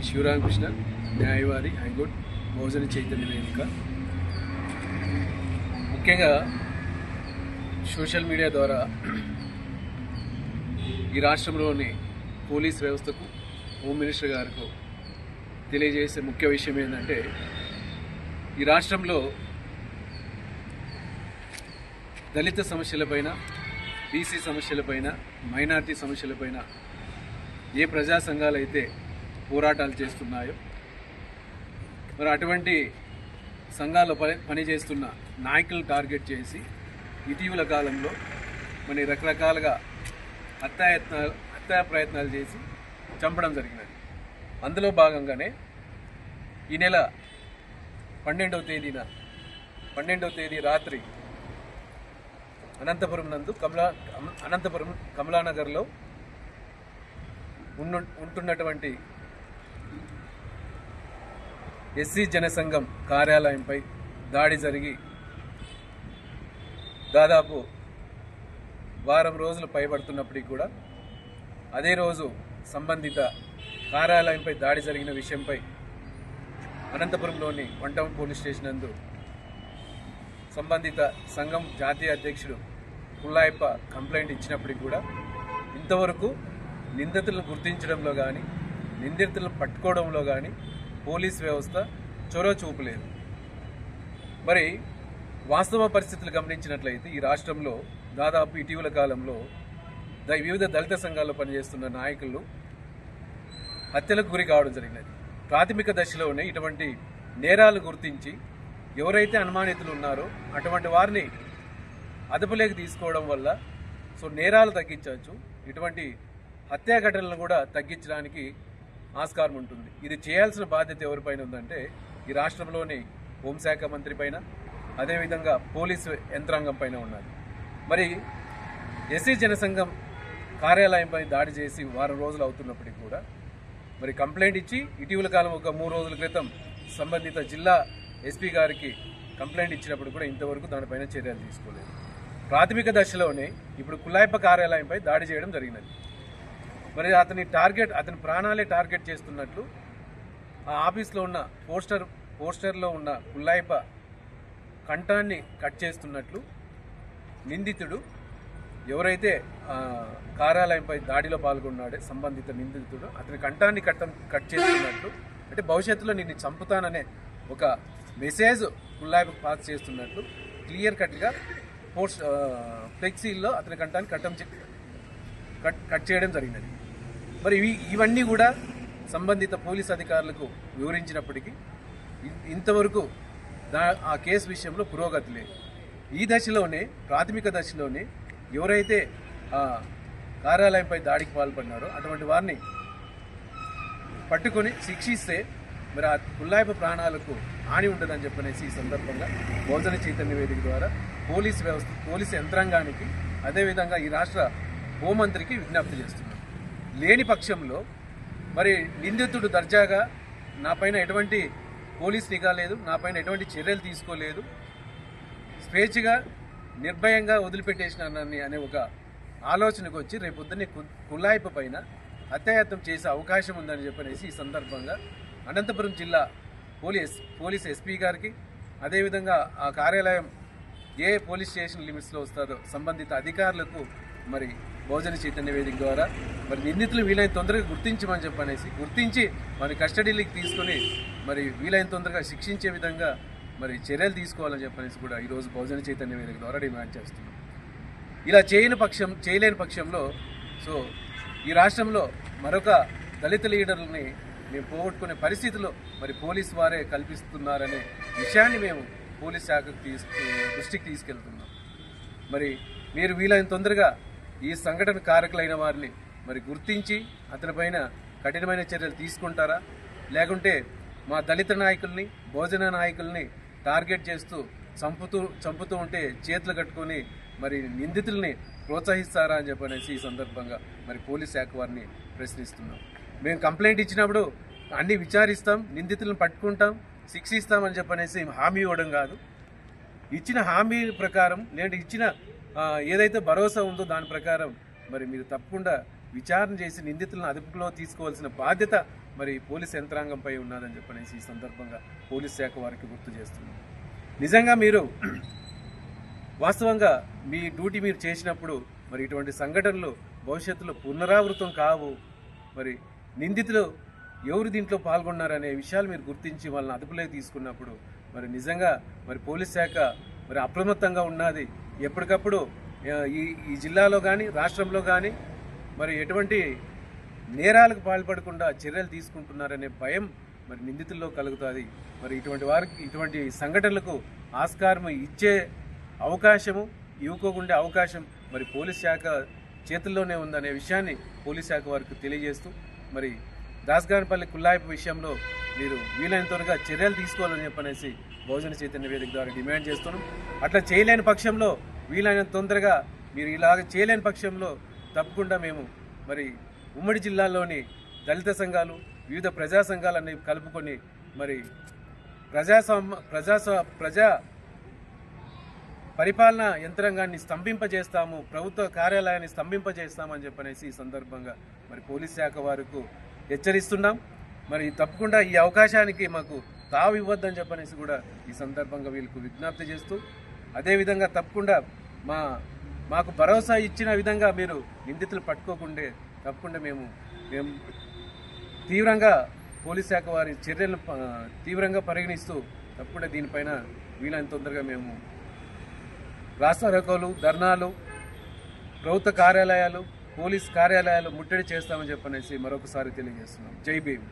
శివరామకృష్ణ, న్యాయవాది, హైకోర్టు, బహుజన చైతన్య వేదిక. ముఖ్యంగా సోషల్ మీడియా ద్వారా ఈ రాష్ట్రంలోని పోలీస్ వ్యవస్థకు, హోమ్ మినిస్టర్ గారికి తెలియజేసే ముఖ్య విషయం ఏంటంటే, ఈ రాష్ట్రంలో దళిత సమస్యలపైన, బీసీ సమస్యలపైన, మైనారిటీ సమస్యలపైన ఏ ప్రజా సంఘాలు అయితే పోరాటాలు చేస్తున్నాయో, మరి అటువంటి సంఘాల్లో పనిచేస్తున్న నాయకులు టార్గెట్ చేసి ఇటీవల కాలంలో మరి రకరకాలుగా హత్యా ప్రయత్నాలు చేసి చంపడం జరిగినది. అందులో భాగంగానే ఈ నెల 12వ తేదీ రాత్రి అనంతపురం కమలానగర్లో ఉంటున్నటువంటి ఎస్సీ జనసంఘం కార్యాలయంపై దాడి జరిగి దాదాపు వారం రోజులు పైబడుతున్నప్పటికీ కూడా అదే రోజు సంబంధిత కార్యాలయంపై దాడి జరిగిన విషయంపై అనంతపురంలోని వన్ పోలీస్ స్టేషన్ నందు సంబంధిత సంఘం జాతీయ అధ్యక్షుడు పుల్లాయప్ప కంప్లైంట్ ఇచ్చినప్పటికీ కూడా ఇంతవరకు నిందితులను గుర్తించడంలో కానీ, నిందితులను పట్టుకోవడంలో కానీ పోలీస్ వ్యవస్థ చొరవ చూపలేదు. మరి వాస్తవ పరిస్థితులు గమనించినట్లయితే ఈ రాష్ట్రంలో దాదాపు ఇటీవల కాలంలో వివిధ దళిత సంఘాల్లో పనిచేస్తున్న నాయకులు హత్యలకు గురి కావడం జరిగినది. ప్రాథమిక దశలోనే ఇటువంటి నేరాలు గుర్తించి ఎవరైతే అనుమానితులు ఉన్నారో అటువంటి వారిని అదుపులోకి తీసుకోవడం వల్ల నేరాలు తగ్గించవచ్చు, ఇటువంటి హత్యా ఘటనలను కూడా తగ్గించడానికి ఆస్కారం ఉంటుంది. ఇది చేయాల్సిన బాధ్యత ఎవరిపైన ఉందంటే ఈ రాష్ట్రంలోని హోంశాఖ మంత్రి పైన, అదేవిధంగా పోలీసు యంత్రాంగం పైన ఉన్నది. మరి ఎస్సీ జనసంఘం కార్యాలయంపై దాడి చేసి వారం రోజులు అవుతున్నప్పటికీ కూడా మరి కంప్లైంట్ ఇచ్చి ఇటీవల కాలం ఒక 3 రోజుల క్రితం సంబంధిత జిల్లా ఎస్పీ గారికి కంప్లైంట్ ఇచ్చినప్పుడు కూడా ఇంతవరకు దానిపైన చర్యలు తీసుకోలేదు. ప్రాథమిక దశలోనే ఇప్పుడు కుల్లాయప్ప కార్యాలయంపై దాడి చేయడం జరిగినది. మరి అతని ప్రాణాలే టార్గెట్ చేస్తున్నట్లు ఆ ఆఫీస్లో ఉన్న పోస్టర్లో ఉన్న కుల్లాయప్ప కంఠాన్ని కట్ చేస్తున్నట్లు నిందితుడు ఎవరైతే కార్యాలయంపై దాడిలో పాల్గొన్నాడే సంబంధిత నిందితుడు అతని కంఠాన్ని కట్ చేస్తున్నట్లు, అంటే భవిష్యత్తులో నిన్ను చంపుతాననే ఒక మెసేజ్ కుల్లాయప్ప పాస్ చేస్తున్నట్లు క్లియర్ కట్గా ఫ్లెక్సీల్లో అతని కంఠాన్ని కట్ చేయడం జరిగినది. మరి ఇవన్నీ కూడా సంబంధిత పోలీస్ అధికారులకు వివరించినప్పటికీ ఇంతవరకు ఆ కేసు విషయంలో పురోగతి లేదు. ఈ దశలోనే, ప్రాథమిక దశలోనే ఎవరైతే ఆ కార్యాలయంపై దాడికి పాల్పడినారో అటువంటి వారిని పట్టుకొని శిక్షిస్తే మరి ఆ కుల్లాయప్ప ప్రాణాలకు హాని ఉంటుందని చెప్పనేసి ఈ సందర్భంగా బహుజన చైతన్య వేదిక ద్వారా పోలీసు యంత్రాంగానికి, అదేవిధంగా ఈ రాష్ట్ర హోంమంత్రికి విజ్ఞప్తి చేస్తున్నాం. లేని పక్షంలో మరి నిందితుడు దర్జాగా నాపైన ఎటువంటి పోలీస్ నిఘా లేదు, నాపైన ఎటువంటి చర్యలు తీసుకోలేదు, స్వేచ్ఛగా నిర్భయంగా వదిలిపెట్టేసినానని అనే ఒక ఆలోచనకు వచ్చి రేపొద్దునే కుల్లాయప్ప పైన హత్యాయత్నం చేసే అవకాశం ఉందని చెప్పనేసి ఈ సందర్భంగా అనంతపురం జిల్లా పోలీస్ ఎస్పీ గారికి, అదేవిధంగా ఆ కార్యాలయం ఏ పోలీస్ స్టేషన్ లిమిట్స్లో వస్తుందో సంబంధిత అధికారులకు మరి బహుజన చైతన్య వేదిక ద్వారా మరి నిందితులు వీలైన తొందరగా గుర్తించి మరి కస్టడీలోకి తీసుకొని మరి వీలైన తొందరగా శిక్షించే విధంగా మరి చర్యలు తీసుకోవాలని చెప్పనేసి కూడా ఈరోజు బహుజన చైతన్య వేదిక ద్వారా డిమాండ్ చేస్తున్నాం. ఇలా చేయలేని పక్షంలో ఈ రాష్ట్రంలో మరొక దళిత లీడర్లని మేము పోగొట్టుకునే పరిస్థితుల్లో మరి పోలీసు వారే కల్పిస్తున్నారనే విషయాన్ని మేము పోలీస్ శాఖకు దృష్టికి తీసుకెళ్తున్నాం. మరి మీరు వీలైన తొందరగా ఈ సంఘటన కారకులైన వారిని మరి గుర్తించి అతనిపైన కఠినమైన చర్యలు తీసుకుంటారా, లేకుంటే మా దళిత నాయకుల్ని, బహుజన నాయకుల్ని టార్గెట్ చేస్తూ చంపుతూ ఉంటే చేతులు కట్టుకొని మరి నిందితుల్ని ప్రోత్సహిస్తారా అని చెప్పనేసి ఈ సందర్భంగా మరి పోలీస్ శాఖ వారిని ప్రశ్నిస్తున్నాం. మేము కంప్లైంట్ ఇచ్చినప్పుడు అన్ని విచారిస్తాం, నిందితులను పట్టుకుంటాం, శిక్షిస్తామని చెప్పనేసి హామీ ఇవ్వడం కాదు. ఇచ్చిన హామీ ప్రకారం, లేదంటే ఇచ్చిన ఏదైతే భరోసా ఉందో దాని ప్రకారం మరి మీరు తప్పకుండా విచారణ చేసి నిందితులను అదుపులో తీసుకోవాల్సిన బాధ్యత మరి పోలీస్ యంత్రాంగంపై ఉన్నదని చెప్పనేసి ఈ సందర్భంగా పోలీస్ శాఖ వారికి గుర్తు చేస్తున్నాం. నిజంగా మీరు వాస్తవంగా మీ డ్యూటీ మీరు చేసినప్పుడు మరి ఇటువంటి సంఘటనలు భవిష్యత్తులో పునరావృతం కావు. మరి నిందితులు ఎవరు దీంట్లో పాల్గొన్నారనే విషయాలు మీరు గుర్తించి వాళ్ళని అదుపులోకి తీసుకున్నప్పుడు మరి నిజంగా మరి పోలీస్ శాఖ మరి అప్రమత్తంగా ఉన్నది. ఎప్పటికప్పుడు ఈ జిల్లాలో కానీ రాష్ట్రంలో కానీ మరి ఎటువంటి నేరాలకు పాల్పడకుండా చర్యలు తీసుకుంటున్నారనే భయం మరి నిందితుల్లో కలుగుతుంది. మరి ఇటువంటి వారికి ఇటువంటి సంఘటనలకు ఆస్కారం ఇచ్చే అవకాశము ఇవ్వకోకుండే అవకాశం మరి పోలీస్ శాఖ చేతుల్లోనే ఉందనే విషయాన్ని పోలీస్ శాఖ వారికి తెలియజేస్తూ మరి దాస్గానపల్లి కుల్లాయిపు విషయంలో మీరు వీలైన త్వరగా చర్యలు తీసుకోవాలని చెప్పనేసి బహుజన చైతన్య వేదిక ద్వారా డిమాండ్ చేస్తున్నాం. అట్లా చేయలేని పక్షంలో వీలైనంత తొందరగా మీరు ఇలాగ చేయలేని పక్షంలో తప్పకుండా మేము మరి ఉమ్మడి జిల్లాలోని దళిత సంఘాలు వివిధ ప్రజా సంఘాలన్నీ కలుపుకొని మరి ప్రజా పరిపాలనా యంత్రాంగాన్ని స్తంభింపజేస్తాము, ప్రభుత్వ కార్యాలయాన్ని స్తంభింపజేస్తామని చెప్పనేసి ఈ సందర్భంగా మరి పోలీస్ శాఖ వారికి హెచ్చరిస్తున్నాం. మరి తప్పకుండా ఈ అవకాశానికి మాకు తావు ఇవ్వద్దని చెప్పనేసి కూడా ఈ సందర్భంగా వీళ్ళకు విజ్ఞప్తి చేస్తూ అదేవిధంగా తప్పకుండా మాకు భరోసా ఇచ్చిన విధంగా మీరు నిందితులు పట్టుకోకుండే తప్పకుండా మేము తీవ్రంగా పోలీస్ శాఖ వారి చర్యలను తీవ్రంగా పరిగణిస్తూ తప్పకుండా దీనిపైన వీలైన తొందరగా మేము రాస్తారోకోలు, ధర్నాలు, ప్రభుత్వ కార్యాలయాలు, పోలీస్ కార్యాలయాలు ముట్టడి చేస్తామని చెప్పనేసి మరొకసారి తెలియజేస్తున్నాం. జై భీమ్.